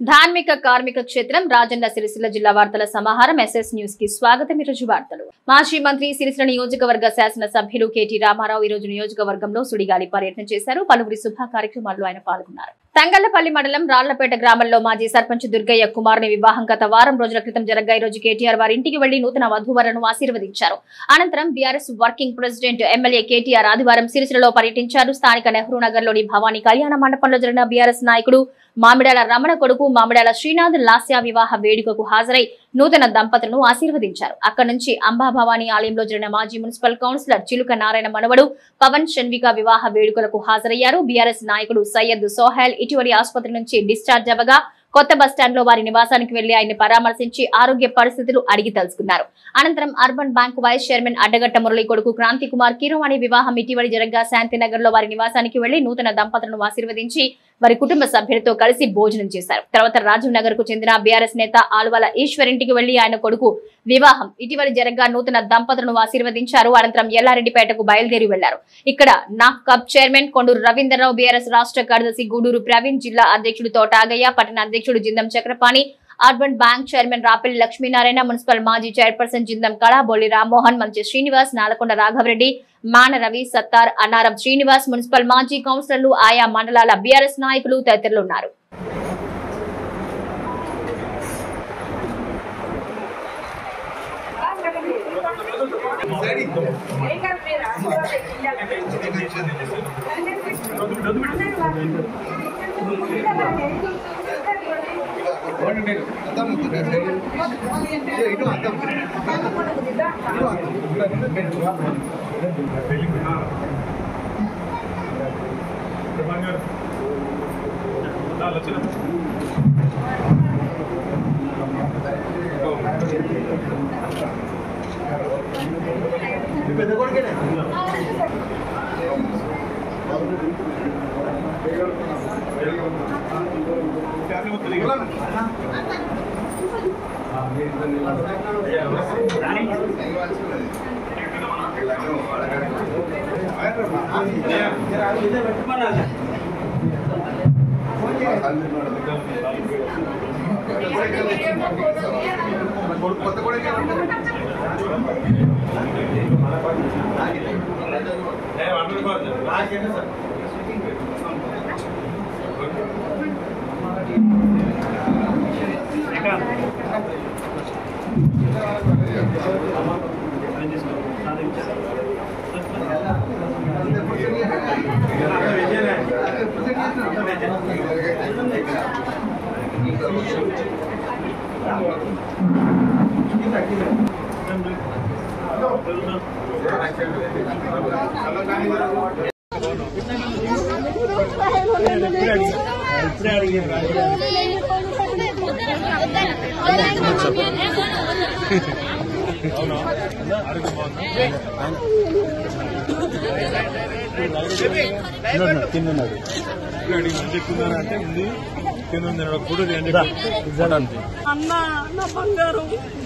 ధార్మిక కార్మిక క్షేత్రం రాజన్న సిరిసిల్ల జిల్లా వార్తల సమాహారం ఎస్ఎస్ న్యూస్ కి స్వాగతం. ఈ రోజు వార్తలు. మాజీ మంత్రి సిరిసిల్ల నియోజకవర్గ శాసన సభ్యులు కేటీ రామారావు ఈ రోజు నియోజకవర్గంలో సుడిగాలి పర్యటన చేశారు. పలువురి శుభ కార్యక్రమాల్లో ఆయన పాల్గొన్నారు. తంగళ్లపల్లి మండలం రాళ్లపేట గ్రామంలో మాజీ సర్పంచ్ దుర్గయ్య కుమారుని వివాహం గత వారం రోజుల క్రితం జరగ్గా ఈ రోజు కేటీఆర్ వారి ఇంటికి వెళ్లి నూతన వధూవరులను ఆశీర్వదించారు. అనంతరం BRS working president MLA KTR ఆదివారం సిరిసిల్లలో పర్యటించారు. స్థానిక నెహ్రూ నగర్ లోని భవానీ కళ్యాణ మండపంలో జరిగిన బీఆర్ఎస్ నాయకుడు మామిడాల రమణ కొడుకు మామిడాల శ్రీనాథ్ లాస్య వివాహ వేడుకకు హాజరై నూతన దంపతులను ఆశీర్వదించారు. అక్కడి నుంచి అంబాభవానీ ఆలయంలో జరిగిన మాజీ మున్సిపల్ కౌన్సిలర్ చిలుక నారాయణ మనవడు పవన్ షణ్విక వివాహ వేడుకలకు హాజరయ్యారు. బీఆర్ఎస్ నాయకుడు సయ్యద్ సోహెల్ ఇటీవలి ఆసుపత్రి నుంచి డిశ్చార్జ్ అవ్వగా కొత్త బస్టాండ్ లో వారి నివాసానికి వెళ్లి ఆయన్ని పరామర్శించి ఆరోగ్య పరిస్థితులు అడిగి తెలుసుకున్నారు. అనంతరం urban bank vice chairman Addagatta Murali కొడుకు క్రాంతి కుమార్ కీరవాణి వివాహం ఇటీవలి జరగ్గా శాంతినగర్ లో వారి నివాసానికి వెళ్లి నూతన దంపతులను ఆశీర్వదించి వారి కుటుంబ సభ్యులతో కలిసి భోజనం చేశారు. తర్వాత రాజీవ్ నగర్ కు చెందిన బీఆర్ఎస్ నేత ఆల్వాల ఈశ్వర్ ఇంటికి వెళ్లి ఆయన కొడుకు వివాహం ఇటీవలి జరగ్గా నూతన దంపతులను ఆశీర్వదించారు. అనంతరం ఎల్లారెడ్డిపేటకు బయలుదేరి వెళ్లారు. ఇక్కడ నాఫ్ కప్ చైర్మన్ కొండూరు రవీంద్రరావు, బీఆర్ఎస్ రాష్ట్ర కార్యదర్శి గూడూరు ప్రవీణ్, జిల్లా అధ్యక్షుడు తోటాగయ్య, పట్టణ అధ్యక్షుడు Jindam Chakrapani, urban bank chairman Rapelli Lakshminarayana, municipal మాజీ చైర్పర్సన్ జిందం కళ, బొల్లి రామ్మోహన్, మంచి శ్రీనివాస్, నాలకొండ రాఘవరెడ్డి, మాన రవి, సత్తార్, అన్నారం శ్రీనివాస్, మున్సిపల్ మాజీ కౌన్సిలర్లు, ఆయా మండలాల బీఆర్ఎస్ నాయకులు తదితరులు ఉన్నారు.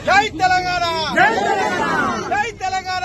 జై తెలంగాణ, జై తెలంగాణ.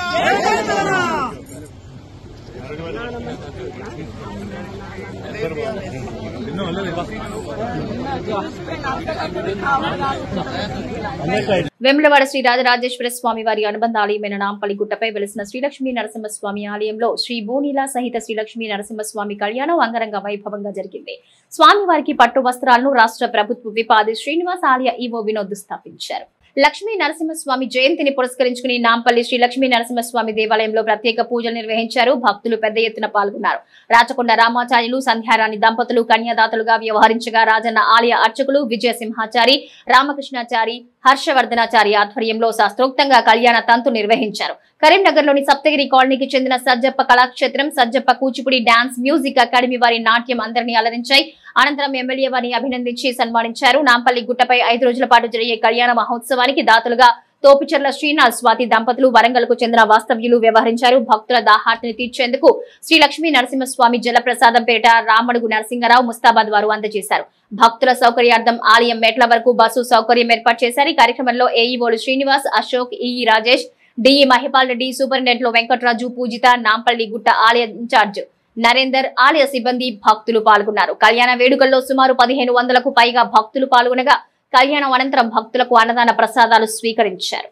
వేములవాడ శ్రీ రాజరాజేశ్వర స్వామి వారి అనుబంధ ఆలయమైన నాంపల్లి గుట్టపై వెలిసిన శ్రీలక్ష్మీ నరసింహస్వామి ఆలయంలో శ్రీ భూనీల సహిత శ్రీలక్ష్మీ నరసింహస్వామి కళ్యాణం అంగరంగ వైభవంగా జరిగింది. స్వామివారికి పట్టు వస్త్రాలను రాష్ట్ర ప్రభుత్వ విప్ ఆది శ్రీనివాస్ ఆలయ ఈవో వినోద్ స్థాపించారు. లక్ష్మీ నరసింహస్వామి జయంతిని పురస్కరించుకుని నాంపల్లి శ్రీ లక్ష్మీ నరసింహస్వామి దేవాలయంలో ప్రత్యేక పూజలు నిర్వహించారు. భక్తులు పెద్ద ఎత్తున పాల్గొన్నారు. రాచకొండ రామాచార్యులు, సంధ్యారాణి దంపతులు కన్యాదాతలుగా వ్యవహరించగా రాజన్న ఆలయ అర్చకులు విజయసింహాచారి, రామకృష్ణాచారి, హర్షవర్ధనాచారి ఆధ్వర్యంలో శాస్త్రోక్తంగా కళ్యాణ తంతు నిర్వహించారు. కరీంనగర్ లోని సప్తగిరి కాలనీకి చెందిన సజ్జప్ప Kalakshetram, సజ్జప్ప Kuchipudi dance music academy వారి నాట్యం అందరినీ అలరించాయి. అనంతరం ఎమ్మెల్యే వారిని అభినందించి సన్మానించారు. నాంపల్లి గుట్టపై 5 రోజుల పాటు జరిగే కళ్యాణ మహోత్సవానికి దాతలుగా తోపిచర్ల శ్రీనాథ్, స్వాతి దంపతులు వరంగల్ కు చెందిన వాస్తవ్యులు వ్యవహరించారు. భక్తుల దాహార్తిని తీర్చేందుకు శ్రీ లక్ష్మీ నరసింహస్వామి జలప్రసాదం పేట రామడుగు నరసింగరావు, ముస్తాబాద్ వారు అందజేశారు. భక్తుల సౌకర్యార్థం ఆలయం మెట్ల వరకు బస్సు సౌకర్యం ఏర్పాటు చేశారు. ఈ కార్యక్రమంలో ఏఈఓలు శ్రీనివాస్, అశోక్, ఈఈ రాజేష్, డిఈ మహిపాల్ రెడ్డి, సూపరింటెండెంట్లు వెంకటరాజు, పూజిత, నాంపల్లి గుట్ట ఆలయ ఇన్ఛార్జ్ నరేందర్, ఆలయ సిబ్బంది, భక్తులు పాల్గొన్నారు. కళ్యాణ వేడుకల్లో సుమారు 1500కు పైగా భక్తులు పాల్గొనగా కళ్యాణం అనంతరం భక్తులకు అన్నదాన ప్రసాదాలు స్వీకరించారు.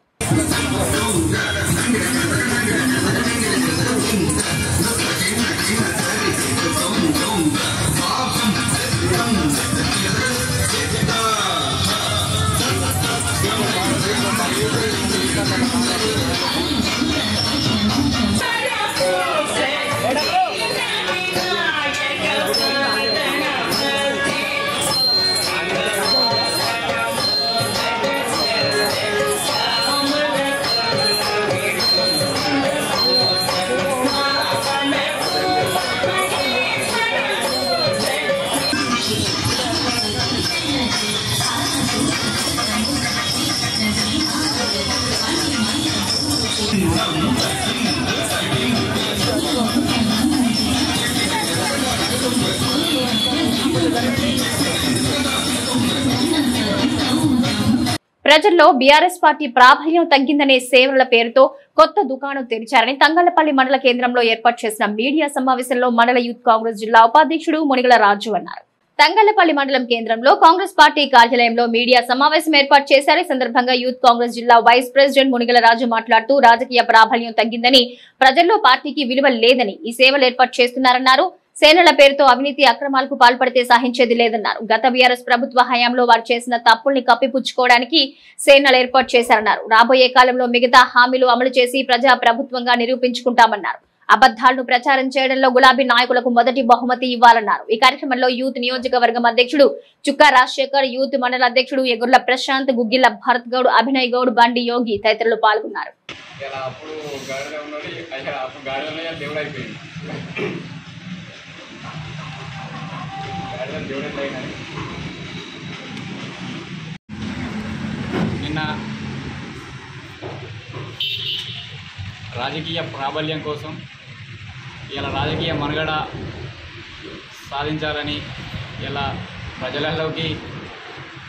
ప్రజల్లో బీఆర్ఎస్ పార్టీ ప్రాబల్యం తగ్గిందనే సేవల పేరుతో కొత్త దుకాణం తెరిచారని తంగళ్లపల్లి మండల కేంద్రంలో ఏర్పాటు చేసిన మీడియా సమావేశంలో మండల యూత్ కాంగ్రెస్ జిల్లా ఉపాధ్యక్షుడు మునిగల రాజు అన్నారు. తంగళ్లపల్లి మండలం కేంద్రంలో కాంగ్రెస్ పార్టీ కార్యాలయంలో మీడియా సమావేశం ఏర్పాటు చేశారు. ఈ సందర్భంగా యూత్ కాంగ్రెస్ జిల్లా వైస్ ప్రెసిడెంట్ మునిగల రాజు మాట్లాడుతూ రాజకీయ ప్రాబల్యం తగ్గిందని, ప్రజల్లో పార్టీకి విలువ లేదని ఈ సేవలు ఏర్పాటు చేస్తున్నారన్నారు. సేనల పేరుతో అవినీతి అక్రమాలకు పాల్పడితే సహించేది లేదన్నారు. గత బీఆర్ఎస్ ప్రభుత్వ హయాంలో వారు చేసిన తప్పుల్ని కప్పిపుచ్చుకోవడానికి సేనలు ఏర్పాటు చేశారన్నారు. రాబోయే కాలంలో మిగతా హామీలు అమలు చేసి ప్రజా ప్రభుత్వంగా నిరూపించుకుంటామన్నారు. అబద్దాలను ప్రచారం చేయడంలో గులాబీ నాయకులకు మొదటి బహుమతి ఇవ్వాలన్నారు. ఈ కార్యక్రమంలో యూత్ నియోజకవర్గం అధ్యక్షుడు చుక్కా రాజశేఖర్, యూత్ మండల అధ్యక్షుడు ఎగుర్ల ప్రశాంత్, గుగ్గిల భరత్ గౌడ్, అభినయ్ గౌడ్, బండి యోగి తదితరులు పాల్గొన్నారు. నిన్న రాజకీయ ప్రాబల్యం కోసం ఇలా రాజకీయ మనుగడ సాధించాలని, ఇలా ప్రజలలోకి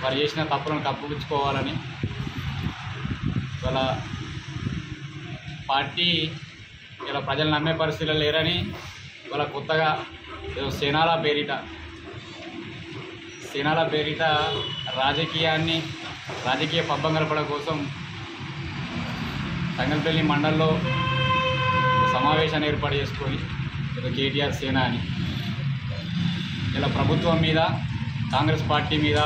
వారు చేసిన తప్పులను కప్పిపుచ్చుకోవాలని వాళ్ళ పార్టీ ఇలా ప్రజలు నమ్మే పరిస్థితులు లేరని వాళ్ళ కొత్తగా సేనాల పేరిట రాజకీయ పబ్బం గడపడం కోసం తంగళ్లపల్లి మండలంలో సమావేశాన్ని ఏర్పాటు చేసుకొని కేటీఆర్ సేన అని ఇలా ప్రభుత్వం మీద, కాంగ్రెస్ పార్టీ మీద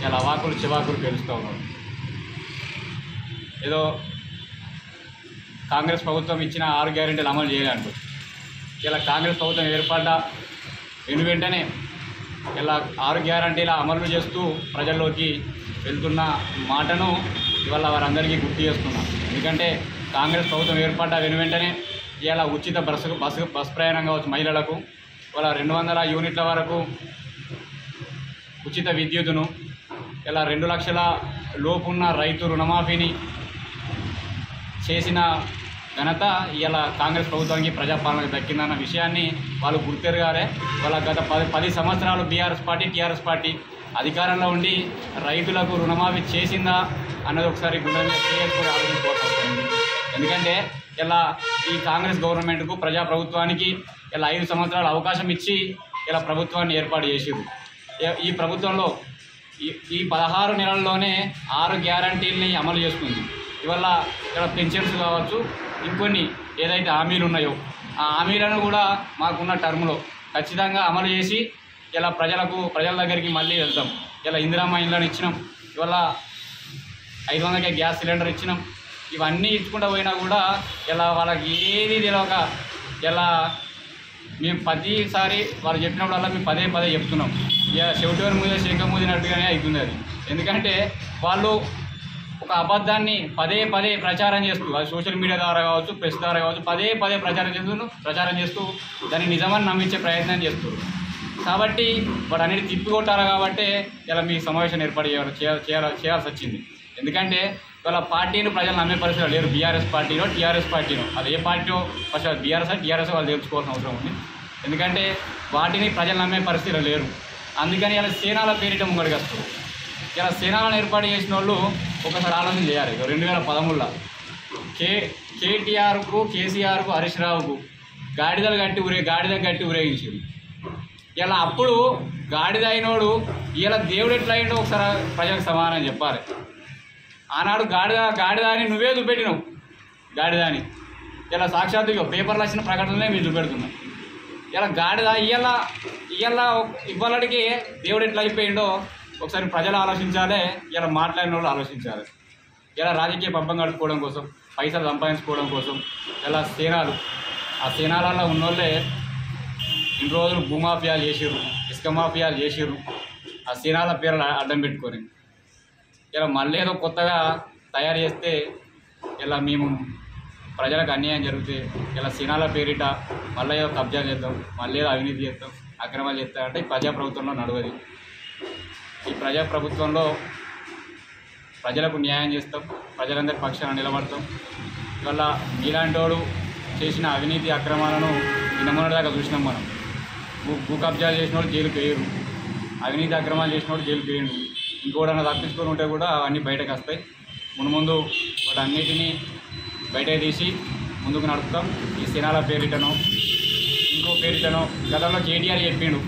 ఇలా అవాకులు చివాకులు పేలుస్తూ ఉన్నారు. ఏదో కాంగ్రెస్ ప్రభుత్వం ఇచ్చిన 6 గ్యారెంటీలు అమలు చేయాలంటూ ఇలా కాంగ్రెస్ ప్రభుత్వం ఏర్పడ్డ వెంటనే ఇలా 6 గ్యారెంటీల అమలు చేస్తూ ప్రజల్లోకి వెళ్తున్న మాటను ఇవాళ వారందరికీ గుర్తు చేస్తున్నాం. ఎందుకంటే కాంగ్రెస్ ప్రభుత్వం ఏర్పడ్డ వెంటనే ఇలా ఉచిత బస్ ప్రయాణం కావచ్చు మహిళలకు, ఇవాళ 200 యూనిట్ల వరకు ఉచిత విద్యుత్తును, ఇలా 2 లక్షల లోపున్న రైతు రుణమాఫీని చేసిన ఘనత ఇలా కాంగ్రెస్ ప్రభుత్వానికి ప్రజాపాలనకు దక్కిందన్న విషయాన్ని వాళ్ళు గుర్తెరగారే. వాళ్ళ గత 10 సంవత్సరాలు టీఆర్ఎస్ పార్టీ అధికారంలో ఉండి రైతులకు రుణమాఫీ చేసిందా అన్నది ఒకసారి గుండె మీద చేసుకొని ఆలోచించుకోవాల్సి వస్తుంది. ఎందుకంటే ఇలా ఈ కాంగ్రెస్ గవర్నమెంట్కు ప్రజాప్రభుత్వానికి ఇలా 5 సంవత్సరాలు అవకాశం ఇచ్చి ఇలా ప్రభుత్వాన్ని ఏర్పాటు చేసిరు. ఈ ప్రభుత్వంలో ఈ 16 నెలల్లోనే 6 గ్యారంటీలని అమలు చేస్తుంది. ఇవల్ల ఇక్కడ పెన్షన్స్ కావచ్చు, ఇంకొన్ని ఏదైతే హామీలు ఉన్నాయో ఆ హామీలను కూడా మాకున్న టర్మ్లో ఖచ్చితంగా అమలు చేసి ఇలా ప్రజల దగ్గరికి మళ్ళీ వెళ్తాం. ఇలా ఇందిరమ్మ ఇండ్లను ఇచ్చినాం, ఇవాళ 500కే గ్యాస్ సిలిండర్ ఇచ్చినాం. ఇవన్నీ ఇచ్చుకుంటూ పోయినా కూడా ఇలా వాళ్ళకి ఏది తెలియక ఇలా మేము ప్రతిసారి వాళ్ళు చెప్పినప్పుడల్లా మేము పదే చెప్తున్నాం. ఇక చెవిటివారి మీద శంఖ మూదినట్టుగానే అవుతుంది అది. ఎందుకంటే వాళ్ళు ఒక అబద్ధాన్ని పదే ప్రచారం చేస్తూ, అది సోషల్ మీడియా ద్వారా కావచ్చు, ప్రెస్ ద్వారా కావచ్చు, పదే ప్రచారం చేస్తూ దాన్ని నిజమని నమ్మించే ప్రయత్నం చేస్తారు. కాబట్టి వాడు అనేది తిప్పికొట్టారు. కాబట్టి ఇలా మీ సమావేశం ఏర్పాటు చేయాల్సి వచ్చింది. ఎందుకంటే వాళ్ళ పార్టీని ప్రజలు నమ్మే పరిస్థితులు లేరు. టీఆర్ఎస్ పార్టీనో అది ఏ పార్టీ ఫస్ట్ టీఆర్ఎస్ వాళ్ళు తెలుసుకోవాల్సిన అవసరం ఉంది. ఎందుకంటే వాటిని ప్రజలు నమ్మే పరిస్థితులు లేరు. అందుకని ఇలా సేనాల పేరిట ముంగడికి వస్తారు. ఇలా సేనాలను ఏర్పాటు చేసిన వాళ్ళు ఒకసారి ఆలోచన చేయాలి. 2013లో కేటీఆర్కు, కేసీఆర్కు, హరీష్ రావుకు గాడిద కట్టి ఊరేగించారు. ఇలా అప్పుడు గాడిద అయినోడు ఇలా దేవుడు ఎట్లా అయిండో ఒకసారి ప్రజలకు సమాధానం చెప్పాలి. ఆనాడు గాడిద అని నువ్వే చూపెట్టినావు గాడిద అని. ఇలా సాక్షాత్తు పేపర్లు వచ్చిన ప్రకటనలే మీరు చూపెడుతున్నావు. ఇలా గాడిద ఇవాళకి దేవుడు ఎట్లా అయిపోయిండో ఒకసారి ప్రజలు ఆలోచించాలి, ఇలా మాట్లాడిన వాళ్ళు ఆలోచించాలి. ఇలా రాజకీయ పబ్బం గడుపుకోవడం కోసం, పైసలు సంపాదించుకోవడం కోసం ఇలా సేనాలు, ఆ సేనాలలో ఉన్నోళ్ళే ఇన్ని రోజులు భూమాఫియాలు చేసిర్రు, ఇసుక మాఫియాలు చేసిర్రు, ఆ సేనాల పేర్లు అడ్డం పెట్టుకొని ఇలా మళ్ళీ ఏదో కొత్తగా తయారు చేస్తే ఇలా మేము ప్రజలకు అన్యాయం జరిగితే ఇలా సేనాల పేరిట మళ్ళీ ఏదో కబ్జా చేద్దాం, మళ్ళీ ఏదో అవినీతి చేద్దాం, అక్రమాలు చేస్తాం అంటే ప్రజాప్రభుత్వంలో నడవది. ఈ ప్రజాప్రభుత్వంలో ప్రజలకు న్యాయం చేస్తాం, ప్రజలందరి పక్షాన నిలబడతాం. ఇవాళ మీలాంటి వాడు చేసిన అవినీతి అక్రమాలను నిన్నమొన్నటిదాకా చూసినాం మనం. భూ కబ్జాలు చేసిన వాళ్ళు జైలుకి వేయరు, అవినీతి అక్రమాలు చేసిన వాడు జైలుకి వేయరు. ఇంకోటన్నా తప్పించుకొని ఉంటే కూడా అవన్నీ బయటకు వస్తాయి. ముందు వాటన్నిటినీ బయటకు తీసి ముందుకు నడుపుతాం. ఈ సేనాల పేరిటనో ఇంకో పేరిటనో గతంలో కేటీఆర్ చెప్పిండు,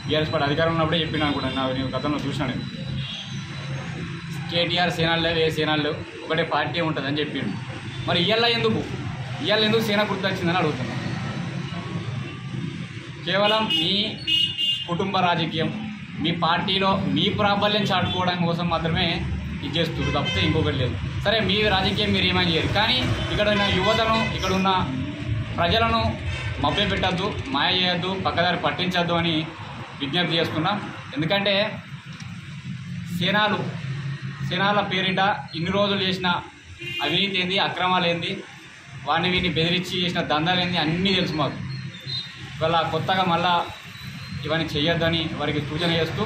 టీఆర్ఎస్ పార్టీ అధికారం ఉన్నప్పుడే చెప్పిండు అనుకుంటాను. నేను గతంలో చూసినా నేను కేటీఆర్ సేనాలు లేవు, ఏ సేనాలు లేవు, ఒకటే పార్టీ ఉంటుందని చెప్పిండు. మరి ఇవాళ ఎందుకు సేన గుర్తొచ్చిందని అడుగుతున్నాను. కేవలం మీ కుటుంబ రాజకీయం, మీ పార్టీలో మీ ప్రాబల్యం చాటుకోవడం కోసం మాత్రమే ఇది చేస్తుంది తప్పితే ఇంకొకటి లేదు. సరే మీ రాజకీయం మీరు ఏమని చేయరు, కానీ ఇక్కడ ఉన్న యువతను, ఇక్కడ ఉన్న ప్రజలను మభ్య పెట్టద్దు, మాయ చేయొద్దు, పక్కదారి పట్టించద్దు అని విజ్ఞప్తి చేస్తున్నాం. ఎందుకంటే సేనాల పేరిట ఇన్ని రోజులు చేసిన అవినీతి ఏంది, అక్రమాలు ఏంది, వీటిని బెదిరించి చేసిన దందాలు ఏంది అన్నీ తెలుసు మాకు. ఇవాళ కొత్తగా మళ్ళా ఇవన్నీ చేయొద్దని వారికి సూచన చేస్తూ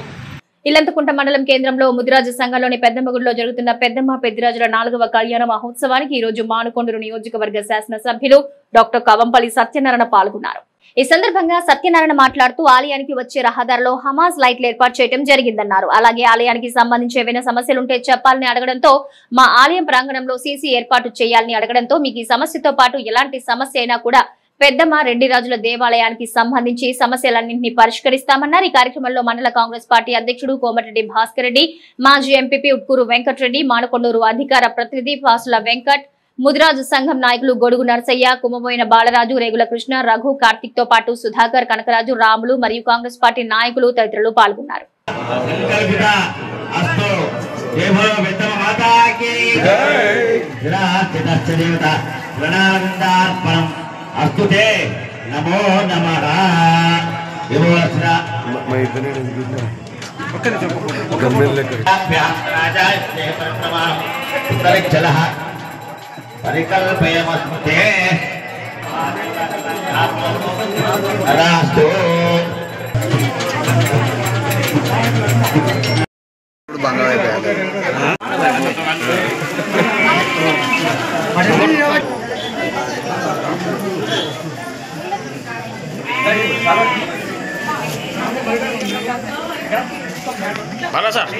ఇల్లంతకుంట మండలం కేంద్రంలో ముదిరాజు సంఘంలోని పెద్దమ్మగుడిలో జరుగుతున్న పెద్దమ్మ పెద్దిరాజుల 4వ కళ్యాణ మహోత్సవానికి ఈ రోజు మానుకొండూరు నియోజకవర్గ శాసనసభ్యులు డాక్టర్ కవంపల్లి సత్యనారాయణ పాల్గొన్నారు. ఈ సందర్భంగా సత్యనారాయణ మాట్లాడుతూ ఆలయానికి వచ్చే రహదారిలో హమాజ్ లైట్లు ఏర్పాటు చేయడం జరిగిందన్నారు. అలాగే ఆలయానికి సంబంధించి ఏవైనా సమస్యలుంటే చెప్పాలని అడగడంతో మా ఆలయం ప్రాంగణంలో సీసీ ఏర్పాటు చేయాలని అడగడంతో మీకు ఈ సమస్యతో పాటు ఎలాంటి సమస్య అయినా కూడా పెద్దమ్మ రెడ్డిరాజుల దేవాలయానికి సంబంధించి సమస్యలన్నింటినీ పరిష్కరిస్తామన్నారు. ఈ కార్యక్రమంలో మండల కాంగ్రెస్ పార్టీ అధ్యక్షుడు కోమటిరెడ్డి భాస్కర్ రెడ్డి, మాజీ ఎంపీపీ ఉట్కూరు వెంకటరెడ్డి, మానుకొండూరు అధికార ప్రతినిధి పాసుల వెంకట్, ముదిరాజు సంఘం నాయకులు గొడుగు నరసయ్య, కుమ్మబోయిన బాలరాజు, రేగుల కృష్ణ, రఘు, కార్తిక్ తో పాటు సుధాకర్, కనకరాజు, రాములు మరియు కాంగ్రెస్ పార్టీ నాయకులు తదితరులు పాల్గొన్నారు. అస్తుతే నమో నమః. పరికల్పయమస్తే రాస్తు బాగా సార్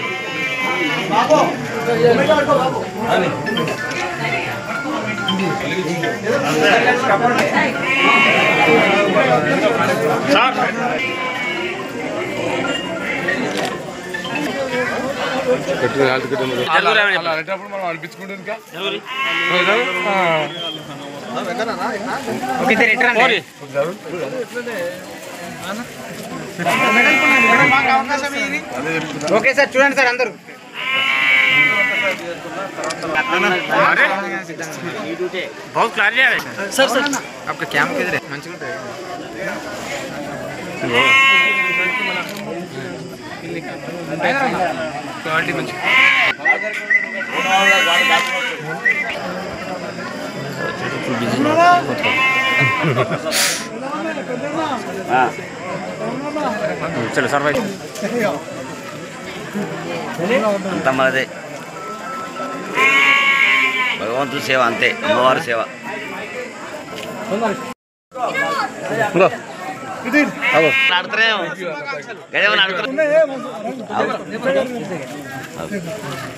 మనం అనిపించుకుంటాం ఇంకా ఓకే సార్, చూడండి సార్ అందరూ. बहुत क्लियर है सर सर आपका कैमरा किधर है? मंच में क्वालिटी मंच चलो सर भाई अंत मनदे భగవంతుడి సేవ అంతే, అమ్మవారి సేవ.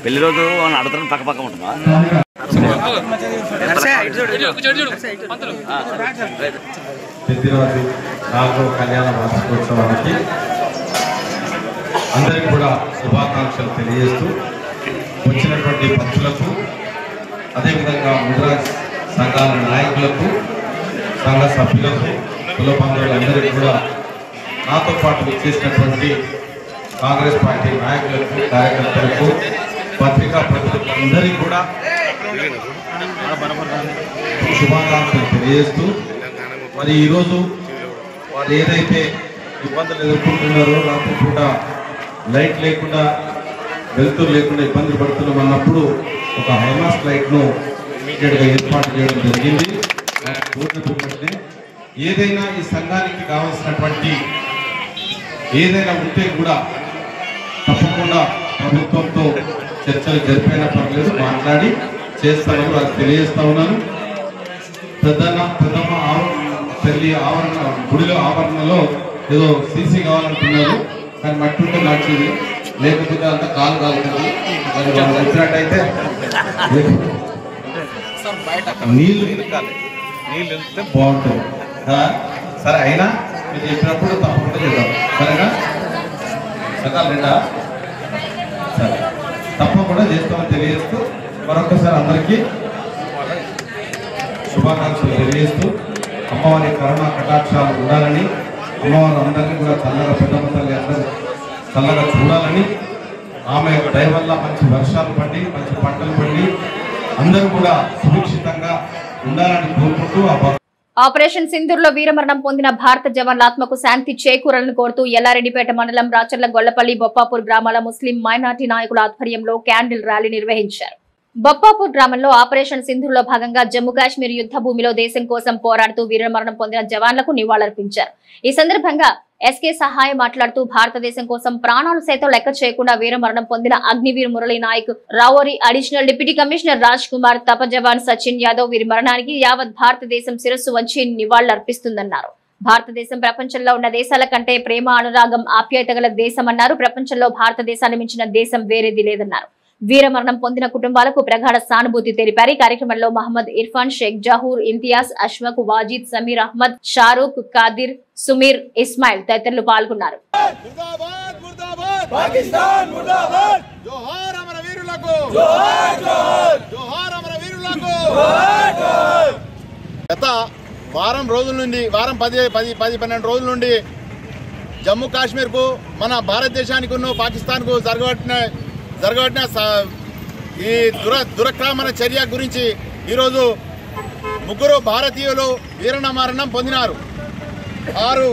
పెళ్లి రోజు ఆడుతున్న పక్క పక్క ఉంటుందా? పెద్దిరాజు 4వ కళ్యాణ వార్షికోత్సవానికి అందరికీ కూడా శుభాకాంక్షలు తెలియజేస్తూ వచ్చినటువంటి భక్తులకు అదేవిధంగా ముద్రాజ్ సంఘాల నాయకులకు సంఘ సభ్యులకు కుల బంధువులందరికీ కూడా నాతో పాటు చేసినటువంటి కాంగ్రెస్ పార్టీ నాయకులకు కార్యకర్తలకు పత్రికా ప్రతినిధులందరికీ కూడా శుభాకాంక్షలు తెలియజేస్తూ మరి ఈరోజు వారు ఏదైతే ఇబ్బందులు ఎదుర్కొంటున్నారో రాత్రి పూట లైట్ లేకుండా వెలుతురు లేకుండా ఇబ్బంది పడుతున్నాం అన్నప్పుడు ఒక హైమాస్ లైట్ను ఇమీడియట్గా ఏర్పాటు చేయడం జరిగింది. ఏదైనా ఈ సంఘానికి కావాల్సినటువంటి ఏదైనా ఉంటే కూడా తప్పకుండా ప్రభుత్వంతో చర్చలు జరిపైనా పర్లేదు మాట్లాడి చేస్తామని వారికి తెలియజేస్తా ఉన్నాను. ప్రథమ తల్లి ఆవరణ గుడిలో ఆవరణలో ఏదో సీసీ కావాలంటున్నారు, కానీ మట్టి ఉంటే నచ్చింది, లేకపోతే అంత కాలు కాలుతుంది. మరి వాళ్ళు వచ్చినట్టయితే నీళ్లు నిలకాలి, నీళ్ళు వెళ్తే బాగుంటుంది కదా. సరే అయినా మీరు చెప్పినప్పుడు తప్పకుండా చేద్దాం, సరేనా? సకాలు రెండా సరే తప్పకుండా చేస్తామని తెలియజేస్తూ మరొకసారి అందరికీ శుభాకాంక్షలు తెలియజేస్తూ అమ్మవారి కరుణ కటాక్షాలు ఉండాలని, అమ్మవారు అందరినీ కూడా చల్లగా పెద్దమ్మ తల్లి అందరూ చల్లగా చూడాలని, ఆమె యొక్క దయ వల్ల మంచి వర్షాలు పడి మంచి పంటలు పండి అందరూ కూడా సురక్షితంగా ఉండాలని కోరుకుంటూ ఆపరేషన్ సింధూర్ లో వీరమరణం పొందిన భారత జవాన్ల ఆత్మకు శాంతి చేకూరాలని కోరుతూ ఎల్లారెడ్డిపేట మండలం రాచర్ల గొల్లపల్లి బొప్పాపూర్ గ్రామాల ముస్లిం మైనార్టీ నాయకుల ఆధ్వర్యంలో క్యాండిల్ ర్యాలీ నిర్వహించారు. బొప్పాపూర్ గ్రామంలో ఆపరేషన్ సింధూర్ లో భాగంగా జమ్మూ కాశ్మీర్ యుద్ధ భూమిలో దేశం కోసం పోరాడుతూ వీరమరణం పొందిన జవాన్లకు నివాళులర్పించారు. ఈ సందర్భంగా ఎస్కే సహాయ మాట్లాడుతూ భారతదేశం కోసం ప్రాణాలు సైతం లెక్క చేయకుండా వీరమరణం పొందిన అగ్నివీర్ మురళీ నాయక్, రావోరి additional deputy commissioner Raj Kumar, Thapa jawan Sachin Yadav వీరి మరణానికి యావత్ భారతదేశం శిరస్సు వంచి నివాళులర్పిస్తుందన్నారు. భారతదేశం ప్రపంచంలో ఉన్న దేశాల కంటే ప్రేమ, అనురాగం, ఆప్యాయత గల దేశమన్నారు. ప్రపంచంలో భారతదేశాన్ని మించిన దేశం వేరేది లేదన్నారు. వీరమరణం పొందిన కుటుంబాలకు ప్రగాఢ సానుభూతి తెలిపారు. ఈ కార్యక్రమంలో మహమ్మద్ ఇర్ఫాన్, షేక్ జహూర్, ఇంతియాజ్, అష్మక్, వాజిద్, సమీర్ అహ్మద్, షారూక్, కాదిర్, సుమీర్, ఇస్మాయిల్ తదితరులు పాల్గొన్నారు. గత వారం రోజుల నుండి 10-12 రోజుల నుండి జమ్మూ కాశ్మీర్కు, మన భారతదేశానికి ఉన్న పాకిస్తాన్కు జరగబట్టిన ఈ దురాక్రమణ చర్య గురించి ఈరోజు 3 భారతీయులు వీరమరణం పొందినారు. 6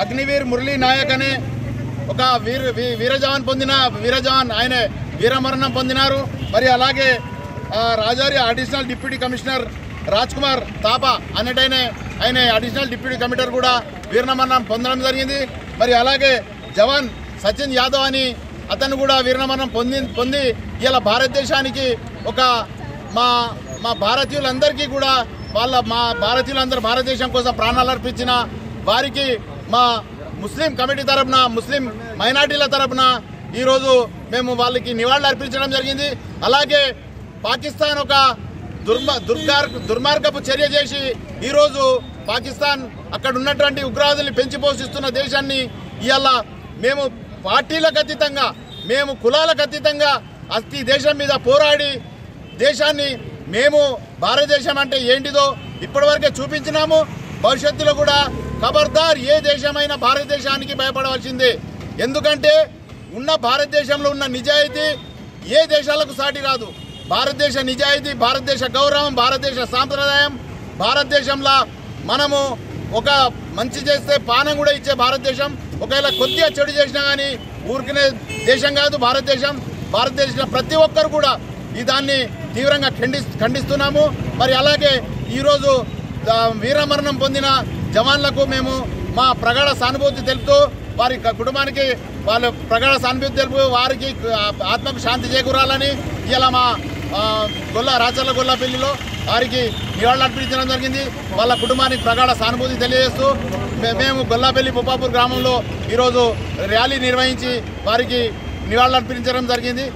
అగ్నివీర్ మురళీ నాయక్ అనే ఒక వీరజవాన్ ఆయన వీరమరణం పొందినారు. మరి అలాగే Rajouri additional deputy commissioner Raj Kumar Thapa అన్నట్టయినా ఆయన అడిషనల్ డిప్యూటీ కమిషనర్ కూడా వీరమరణం పొందడం జరిగింది. మరి అలాగే జవాన్ సచిన్ యాదవ్ అని అతను కూడా వీరమరణం పొంది ఇలా భారతదేశానికి ఒక మా భారతీయులందరికీ కూడా మా భారతీయులందరూ భారతదేశం కోసం ప్రాణాలు అర్పించిన వారికి మా ముస్లిం కమిటీ తరపున, ముస్లిం మైనార్టీల తరపున ఈరోజు మేము వాళ్ళకి నివాళులు అర్పించడం జరిగింది. అలాగే పాకిస్తాన్ ఒక దుర్మార్గపు చర్య చేసి ఈరోజు పాకిస్తాన్ అక్కడ ఉన్నటువంటి ఉగ్రవాదుల్ని పెంచి పోషిస్తున్న దేశాన్ని ఇవాళ మేము పార్టీలకు అతీతంగా, మేము కులాలకు అతీతంగా ఈ దేశం మీద పోరాడి దేశాన్ని మేము భారతదేశం అంటే ఏంటిదో ఇప్పటివరకే చూపించినాము. భవిష్యత్తులో కూడా ఖబర్దార్ ఏ దేశమైనా భారతదేశానికి భయపడవలసిందే. ఎందుకంటే ఉన్న భారతదేశంలో ఉన్న నిజాయితీ ఏ దేశాలకు సాటి రాదు. భారతదేశ నిజాయితీ, భారతదేశ గౌరవం, భారతదేశ సాంప్రదాయం, భారతదేశంలో మనము ఒక మంచి చేస్తే పానం కూడా ఇచ్చే భారతదేశం. ఒకవేళ కొద్దిగా చెడు చేసినా కానీ ఊరికనే దేశం కాదు భారతదేశం. భారతదేశంలో ప్రతి ఒక్కరు కూడా దాన్ని తీవ్రంగా ఖండిస్తున్నాము. మరి అలాగే ఈరోజు వీరమరణం పొందిన జవాన్లకు మేము మా ప్రగాఢ సానుభూతి తెలుపుతూ వారి కుటుంబానికి వాళ్ళు ప్రగాఢ సానుభూతి తెలుపు వారికి ఆత్మకు శాంతి చేకూరాలని ఇలా మా రాచర్ల గొల్లపల్లిలో వారికి నివాళులు అర్పించడం జరిగింది. వాళ్ళ కుటుంబానికి ప్రగాఢ సానుభూతి తెలియజేస్తూ మేము గొల్లపల్లి బొప్పాపూర్ గ్రామంలో ఈరోజు ర్యాలీ నిర్వహించి వారికి నివాళులు అర్పించడం జరిగింది.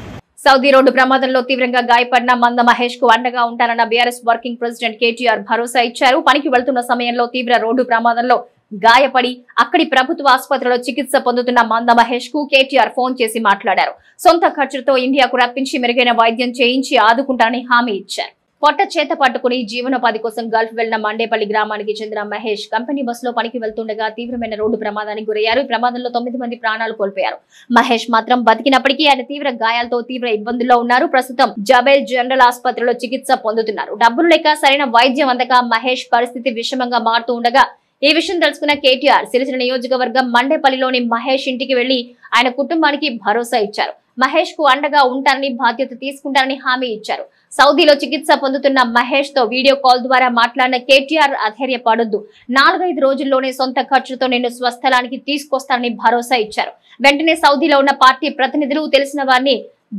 సౌదీ రోడ్డు ప్రమాదంలో తీవ్రంగా గాయపడిన మంద మహేష్ కు అండగా ఉంటానన్న బీఆర్ఎస్ వర్కింగ్ ప్రెసిడెంట్ కేటీఆర్ భరోసా ఇచ్చారు. పనికి వెళ్తున్న సమయంలో తీవ్ర రోడ్డు ప్రమాదంలో గాయపడి అక్కడి ప్రభుత్వ ఆసుపత్రిలో చికిత్స పొందుతున్న మంద మహేష్ కు కేటీఆర్ ఫోన్ చేసి మాట్లాడారు. సొంత ఖర్చుతో ఇండియాకు రప్పించి మెరుగైన వైద్యం చేయించి ఆదుకుంటానని హామీ ఇచ్చారు. పొట్ట చేత పట్టుకుని జీవనోపాధి కోసం గల్ఫ్ వెళ్లిన మండేపల్లి గ్రామానికి చెందిన మహేష్ కంపెనీ బస్సులో పనికి వెళ్తుండగా తీవ్రమైన రోడ్డు ప్రమాదానికి గురయ్యారు. ఈ ప్రమాదంలో 9 మంది ప్రాణాలు కోల్పోయారు. మహేష్ మాత్రం బతికినప్పటికీ ఆయన తీవ్ర గాయాలతో తీవ్ర ఇబ్బందుల్లో ఉన్నారు. ప్రస్తుతం జబేల్ జనరల్ ఆసుపత్రిలో చికిత్స పొందుతున్నారు. డబ్బులు లేక సరైన వైద్యం అందక మహేష్ పరిస్థితి విషమంగా మారుతూ ఉండగా ఈ విషయం తెలుసుకున్న కేటీఆర్ సిరిసిల్ల నియోజకవర్గం మండేపల్లిలోని మహేష్ ఇంటికి వెళ్లి ఆయన కుటుంబానికి భరోసా ఇచ్చారు. మహేష్ కు అండగా ఉంటానని బాధ్యత తీసుకుంటానని హామీ ఇచ్చారు. సౌదీలో చికిత్స పొందుతున్న మహేష్ తో వీడియో కాల్ ద్వారా మాట్లాడిన కేటీఆర్ అధైర్యపడొద్దు, 4-5 రోజుల్లోనే సొంత ఖర్చుతో నిన్ను స్వస్థలానికి తీసుకొస్తానని భరోసా ఇచ్చారు. వెంటనే సౌదీలో ఉన్న పార్టీ ప్రతినిధులు తెలిసిన వారిని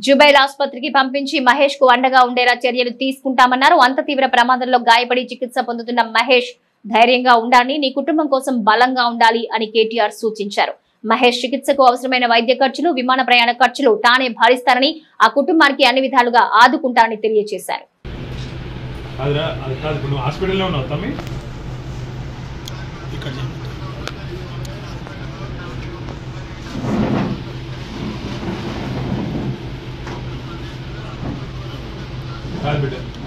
జుబైల్ ఆసుపత్రికి పంపించి మహేష్ కు అండగా ఉండేలా చర్యలు తీసుకుంటామన్నారు. అంత తీవ్ర ప్రమాదంలో గాయపడి చికిత్స పొందుతున్న మహేష్ ధైర్యంగా ఉండాలని, నీ కుటుంబం కోసం బలంగా ఉండాలి అని కేటీఆర్ సూచించారు. మహేష్ చికిత్సకు అవసరమైన వైద్య ఖర్చులు, విమాన ప్రయాణ ఖర్చులు తానే భరిస్తారని, ఆ కుటుంబానికి అన్ని విధాలుగా ఆదుకుంటారని తెలియజేశారు.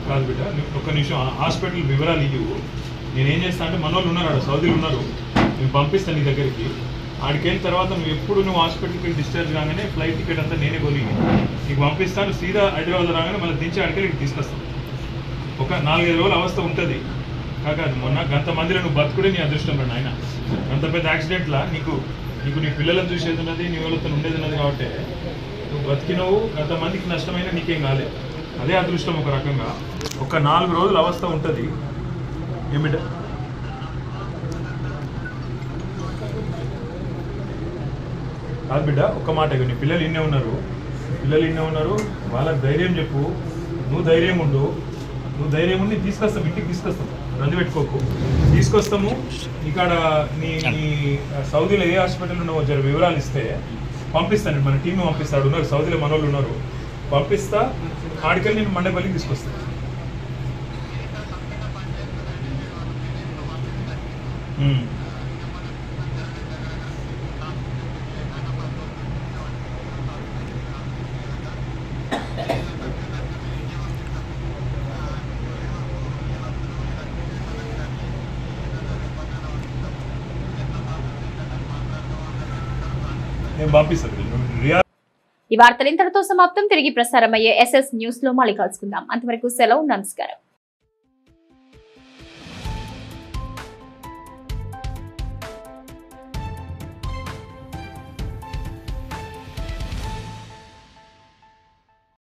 కాదు బిడ్డ, ఒక్క నిమిషం హాస్పిటల్ వివరాలు ఇవ్వు. నేనేం చేస్తాను అంటే మనోళ్ళు ఉన్నారు, సౌదీలు ఉన్నారు, నేను పంపిస్తాను నీ దగ్గరికి. ఆడికి వెళ్ళిన తర్వాత నువ్వు హాస్పిటల్కి వెళ్ళి డిశ్చార్జ్ కాగానే ఫ్లైట్ టికెట్ అంతా నేనే కొని నీకు పంపిస్తాను. సీదా హైదరాబాద్ రాగానే మళ్ళీ దించి ఆడికి నీకు తీసుకొస్తాను. ఒక 4-5 రోజుల అవస్థ ఉంటుంది కాక. మొన్న గంతమందిలో నువ్వు బతుకుడే నీ అదృష్టం రా నాయన. అంత పెద్ద యాక్సిడెంట్లా నీకు నీ పిల్లలను చూసేది ఉన్నది, నీ వాళ్ళతో ఉండేది ఉన్నది కాబట్టి నువ్వు బతికినవు. గంతమందికి నష్టమైన నీకేం కాలేదు, అదే అదృష్టం ఒక రకంగా. ఒక 4 రోజుల అవస్థ ఉంటుంది. ఏమిట కాదు బిడ్డ, ఒక్క మాట. నీ పిల్లలు ఇన్నే ఉన్నారు, వాళ్ళకి ధైర్యం చెప్పు. నువ్వు ధైర్యం ఉండి తీసుకొస్తాం, ఇంటికి తీసుకొస్తాం. రంది పెట్టుకోకు, తీసుకొస్తాము. ఇక్కడ నీ సౌదీలో ఏ హాస్పిటల్ ఉన్నావో జర వివరాలు ఇస్తే పంపిస్తాను. మన టీం పంపిస్తాడు, ఉన్నారు సౌదీలో మనోళ్ళు ఉన్నారు, పంపిస్తా. ఆడికెళ్ళి నేను మండేపల్లికి తీసుకొస్తాను. ఈ వార్తలు ఇంతటితో సమాప్తం. తిరిగి ప్రసారమయ్యే SS న్యూస్ లో మళ్ళీ కలుసుకుందాం. అంతవరకు సెలవు, నమస్కారం.